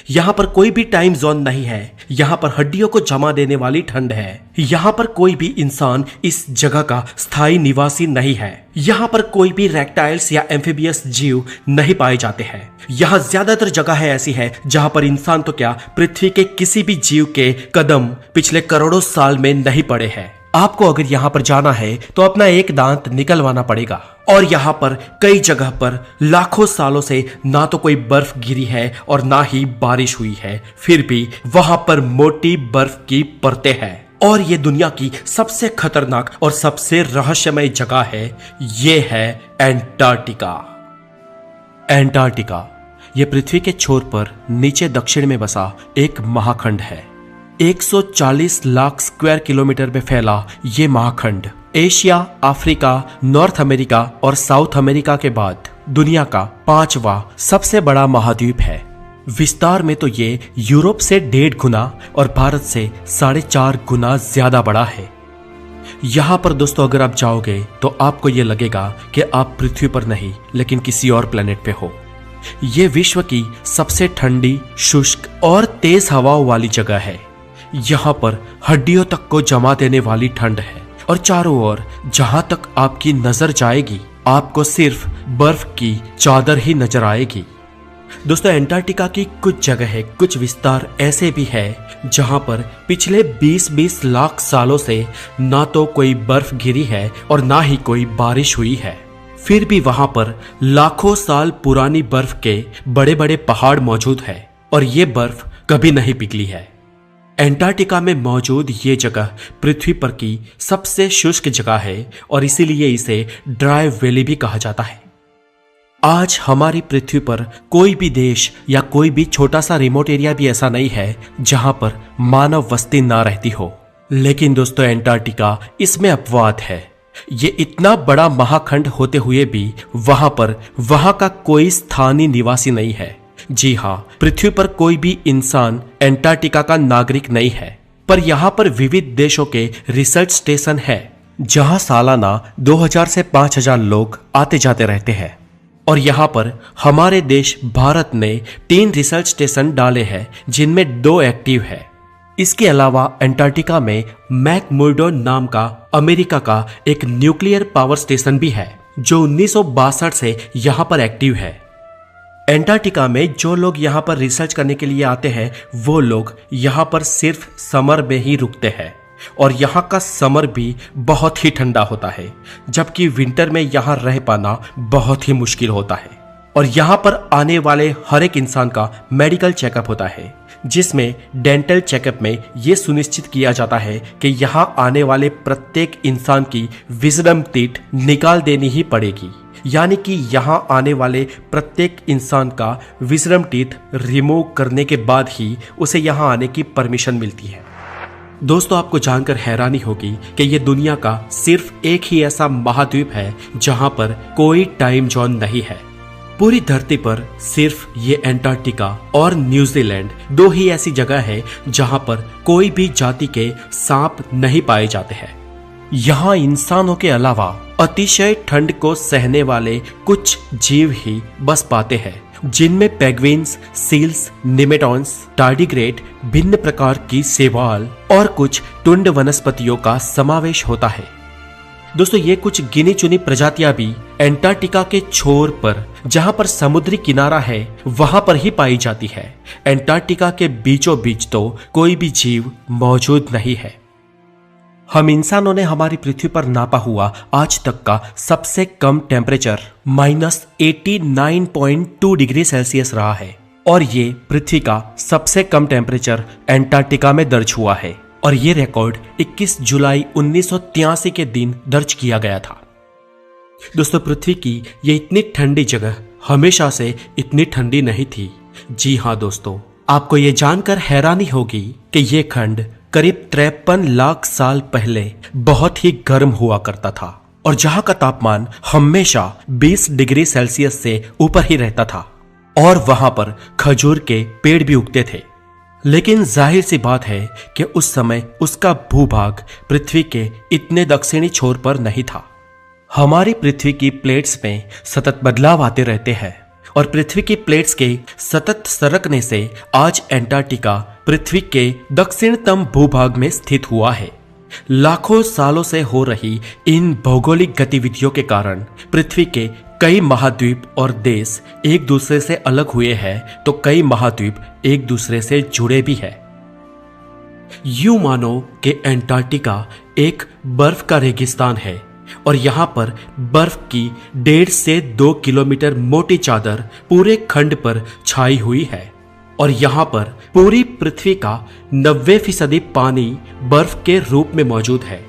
यहाँ पर कोई भी टाइम जोन नहीं है। यहाँ पर हड्डियों को जमा देने वाली ठंड है। यहाँ पर कोई भी इंसान इस जगह का स्थायी निवासी नहीं है। यहाँ पर कोई भी रेप्टाइल्स या एम्फीबियस जीव नहीं पाए जाते हैं। यहाँ ज्यादातर जगह ऐसी है जहाँ पर इंसान तो क्या, पृथ्वी के किसी भी जीव के कदम पिछले करोड़ों साल में नहीं पड़े हैं। आपको अगर यहाँ पर जाना है तो अपना एक दांत निकलवाना पड़ेगा। और यहाँ पर कई जगह पर लाखों सालों से ना तो कोई बर्फ गिरी है और ना ही बारिश हुई है, फिर भी वहां पर मोटी बर्फ की परतें हैं। और ये दुनिया की सबसे खतरनाक और सबसे रहस्यमय जगह है, ये है एंटार्क्टिका। एंटार्क्टिका ये पृथ्वी के छोर पर नीचे दक्षिण में बसा एक महाखंड है। 140 लाख स्क्वायर किलोमीटर में फैला ये महाखंड एशिया, अफ्रीका, नॉर्थ अमेरिका और साउथ अमेरिका के बाद दुनिया का 5वां सबसे बड़ा महाद्वीप है। विस्तार में तो ये यूरोप से 1.5 गुना और भारत से 4.5 गुना ज्यादा बड़ा है। यहाँ पर दोस्तों अगर आप जाओगे तो आपको ये लगेगा कि आप पृथ्वी पर नहीं लेकिन किसी और प्लेनेट पे हो। ये विश्व की सबसे ठंडी, शुष्क और तेज हवाओं वाली जगह है। यहाँ पर हड्डियों तक को जमा देने वाली ठंड है और चारों ओर जहां तक आपकी नजर जाएगी आपको सिर्फ बर्फ की चादर ही नजर आएगी। दोस्तों एंटार्क्टिका की कुछ जगह, कुछ विस्तार ऐसे भी है जहां पर पिछले 20-20 लाख सालों से ना तो कोई बर्फ गिरी है और ना ही कोई बारिश हुई है, फिर भी वहां पर लाखों साल पुरानी बर्फ के बड़े बड़े पहाड़ मौजूद है और ये बर्फ कभी नहीं पिघली है। एंटार्क्टिका में मौजूद ये जगह पृथ्वी पर की सबसे शुष्क जगह है और इसीलिए इसे ड्राई वैली भी कहा जाता है। आज हमारी पृथ्वी पर कोई भी देश या कोई भी छोटा सा रिमोट एरिया भी ऐसा नहीं है जहां पर मानव बस्ती ना रहती हो। लेकिन दोस्तों एंटार्क्टिका इसमें अपवाद है। ये इतना बड़ा महाखंड होते हुए भी वहां का कोई स्थानीय निवासी नहीं है। जी हाँ, पृथ्वी पर कोई भी इंसान एंटार्क्टिका का नागरिक नहीं है, पर यहाँ पर विविध देशों के रिसर्च स्टेशन है जहाँ सालाना 2000 से 5000 लोग आते जाते रहते हैं। और यहाँ पर हमारे देश भारत ने 3 रिसर्च स्टेशन डाले हैं जिनमें 2 एक्टिव है। इसके अलावा एंटार्क्टिका में मैकमुर्डो नाम का अमेरिका का एक न्यूक्लियर पावर स्टेशन भी है जो 1962 से यहाँ पर एक्टिव है। एंटार्क्टिका में जो लोग यहाँ पर रिसर्च करने के लिए आते हैं वो लोग यहाँ पर सिर्फ समर में ही रुकते हैं और यहाँ का समर भी बहुत ही ठंडा होता है, जबकि विंटर में यहाँ रह पाना बहुत ही मुश्किल होता है। और यहाँ पर आने वाले हर एक इंसान का मेडिकल चेकअप होता है, जिसमें डेंटल चेकअप में ये सुनिश्चित किया जाता है कि यहाँ आने वाले प्रत्येक इंसान की विजडम टीथ निकाल देनी ही पड़ेगी, यानी कि यहाँ आने वाले प्रत्येक इंसान का विजडम टीथ रिमूव करने के बाद ही उसे यहाँ आने की परमिशन मिलती है। दोस्तों आपको जानकर हैरानी होगी कि ये दुनिया का सिर्फ एक ही ऐसा महाद्वीप है जहाँ पर कोई टाइम जोन नहीं है। पूरी धरती पर सिर्फ ये एंटार्क्टिका और न्यूजीलैंड 2 ही ऐसी जगह है जहाँ पर कोई भी जाति के सांप नहीं पाए जाते हैं। यहाँ इंसानों के अलावा अतिशय ठंड को सहने वाले कुछ जीव ही बस पाते हैं, जिनमें पेंगुइन्स, सील्स, निमेटॉन्स, टार्डिग्रेड, भिन्न प्रकार की शैवाल और कुछ टुंड वनस्पतियों का समावेश होता है। दोस्तों ये कुछ गिनी चुनी प्रजातियां भी एंटार्क्टिका के छोर पर, जहां पर समुद्री किनारा है, वहां पर ही पाई जाती है। एंटार्क्टिका के बीचों बीच तो कोई भी जीव मौजूद नहीं है। हम इंसानों ने हमारी पृथ्वी पर नापा हुआ आज तक का सबसे कम टेम्परेचर -89.2 डिग्री सेल्सियस रहा है और ये पृथ्वी का सबसे कम टेम्परेचर एंटार्क्टिका में दर्ज हुआ है और ये रिकॉर्ड 21 जुलाई 1983 के दिन दर्ज किया गया था। दोस्तों पृथ्वी की ये इतनी ठंडी जगह हमेशा से इतनी ठंडी नहीं थी। जी हाँ दोस्तों, आपको ये जानकर हैरानी होगी कि ये खंड करीब 53 लाख साल पहले बहुत ही गर्म हुआ करता था और जहां का तापमान हमेशा 20 डिग्री सेल्सियस से ऊपर ही रहता था और वहां पर खजूर के पेड़ भी उगते थे। लेकिन जाहिर सी बात है कि उस समय उसका भूभाग पृथ्वी के इतने दक्षिणी छोर पर नहीं था। हमारी पृथ्वी की प्लेट्स में सतत बदलाव आते रहते हैं और पृथ्वी की प्लेट्स के सतत सरकने से आज एंटार्क्टिका पृथ्वी के दक्षिणतम भूभाग में स्थित हुआ है। लाखों सालों से हो रही इन भौगोलिक गतिविधियों के कारण पृथ्वी के कई महाद्वीप और देश एक दूसरे से अलग हुए हैं, तो कई महाद्वीप एक दूसरे से जुड़े भी हैं। यूं मानो कि एंटार्क्टिका एक बर्फ का रेगिस्तान है और यहाँ पर बर्फ की 1.5 से 2 किलोमीटर मोटी चादर पूरे खंड पर छाई हुई है और यहाँ पर पूरी पृथ्वी का 90% पानी बर्फ के रूप में मौजूद है।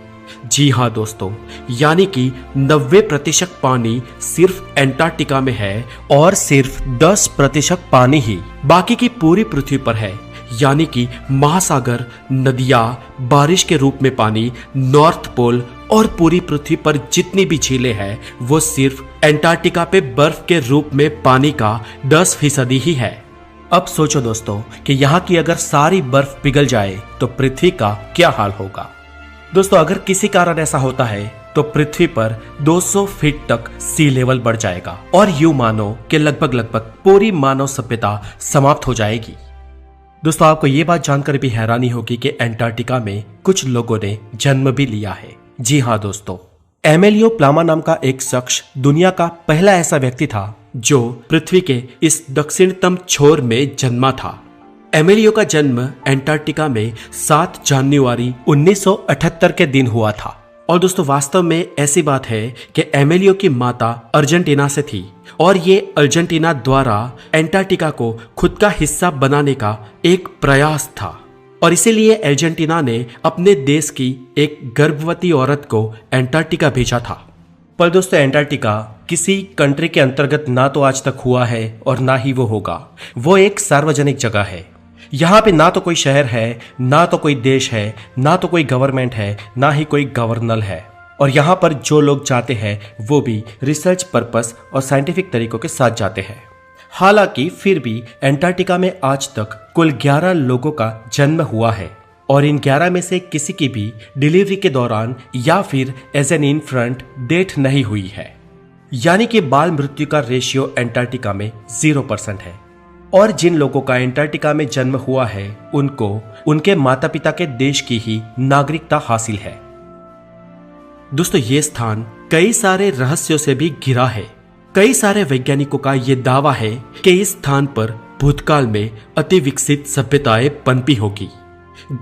जी हाँ दोस्तों, यानी कि 90% पानी सिर्फ एंटार्क्टिका में है और सिर्फ 10% पानी ही बाकी की पूरी पृथ्वी पर है। यानी कि महासागर, नदियां, बारिश के रूप में पानी, नॉर्थ पोल और पूरी पृथ्वी पर जितनी भी झीलें हैं वो सिर्फ एंटार्क्टिका पे बर्फ के रूप में पानी का 10% ही है। अब सोचो दोस्तों कि यहाँ की अगर सारी बर्फ पिघल जाए तो पृथ्वी का क्या हाल होगा। दोस्तों, अगर किसी कारण ऐसा होता है तो पृथ्वी पर 200 फीट तक सी लेवल बढ़ जाएगा और यूं मानो कि लगभग पूरी मानव सभ्यता समाप्त हो जाएगी। दोस्तों, आपको ये बात जानकर भी हैरानी होगी कि एंटार्क्टिका में कुछ लोगों ने जन्म भी लिया है। जी हाँ दोस्तों, एमेलियो प्लामा नाम का एक शख्स दुनिया का पहला ऐसा व्यक्ति था जो पृथ्वी के इस दक्षिणतम छोर में जन्मा था। एमेलियो का जन्म एंटार्क्टिका में 7 जनवरी 1978 के दिन हुआ था। और दोस्तों, वास्तव में ऐसी बात है कि एमेलियो की माता अर्जेंटीना से थी और ये अर्जेंटीना द्वारा एंटार्क्टिका को खुद का हिस्सा बनाने का एक प्रयास था और इसीलिए अर्जेंटीना ने अपने देश की एक गर्भवती औरत को एंटार्क्टिका भेजा था। पर दोस्तों, एंटार्क्टिका किसी कंट्री के अंतर्गत ना तो आज तक हुआ है और ना ही वो होगा। वो एक सार्वजनिक जगह है। यहाँ पे ना तो कोई शहर है, ना तो कोई देश है, ना तो कोई गवर्नमेंट है, ना ही कोई गवर्नर है। और यहाँ पर जो लोग जाते हैं वो भी रिसर्च पर्पस और साइंटिफिक तरीकों के साथ जाते हैं। हालांकि फिर भी एंटार्क्टिका में आज तक कुल 11 लोगों का जन्म हुआ है और इन 11 में से किसी की भी डिलीवरी के दौरान या फिर एज एन इन्फेंट डेथ नहीं हुई है। यानी कि बाल मृत्यु का रेशियो एंटार्क्टिका में 0% है। और जिन लोगों का एंटार्क्टिका में जन्म हुआ है उनको उनके माता पिता के देश की ही नागरिकता हासिल है। दोस्तों, ये स्थान कई सारे रहस्यों से भी घिरा है। कई सारे वैज्ञानिकों का ये दावा है कि इस स्थान पर भूतकाल में अति विकसित सभ्यताएं पनपी होगी।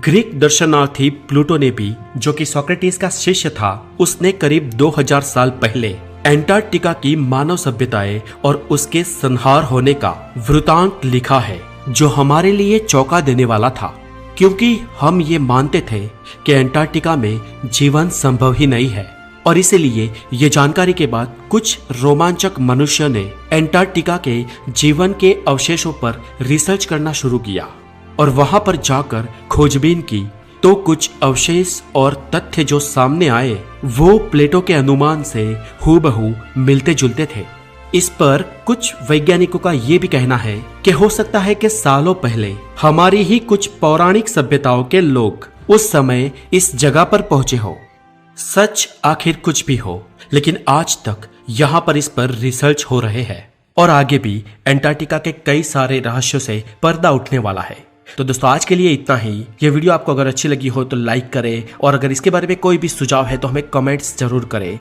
ग्रीक दर्शनार्थी प्लूटो ने भी, जो कि सोक्रेटिस का शिष्य था, उसने करीब 2000 साल पहले एंटार्क्टिका की मानव सभ्यताएं और उसके संहार होने का वृतांत लिखा है, जो हमारे लिए चौंका देने वाला था, क्योंकि हम ये मानते थे कि एंटार्क्टिका में जीवन संभव ही नहीं है। और इसीलिए ये जानकारी के बाद कुछ रोमांचक मनुष्यों ने एंटार्क्टिका के जीवन के अवशेषों पर रिसर्च करना शुरू किया और वहां पर जाकर खोजबीन की, तो कुछ अवशेष और तथ्य जो सामने आए वो प्लेटो के अनुमान से हूबहू मिलते जुलते थे। इस पर कुछ वैज्ञानिकों का ये भी कहना है कि हो सकता है कि सालों पहले हमारी ही कुछ पौराणिक सभ्यताओं के लोग उस समय इस जगह पर पहुंचे हो। सच आखिर कुछ भी हो, लेकिन आज तक यहाँ पर इस पर रिसर्च हो रहे हैं और आगे भी एंटार्क्टिका के कई सारे रहस्यों से पर्दा उठने वाला है। तो दोस्तों, आज के लिए इतना ही। ये वीडियो आपको अगर अच्छी लगी हो तो लाइक करें और अगर इसके बारे में कोई भी सुझाव है तो हमें कमेंट्स जरूर करें।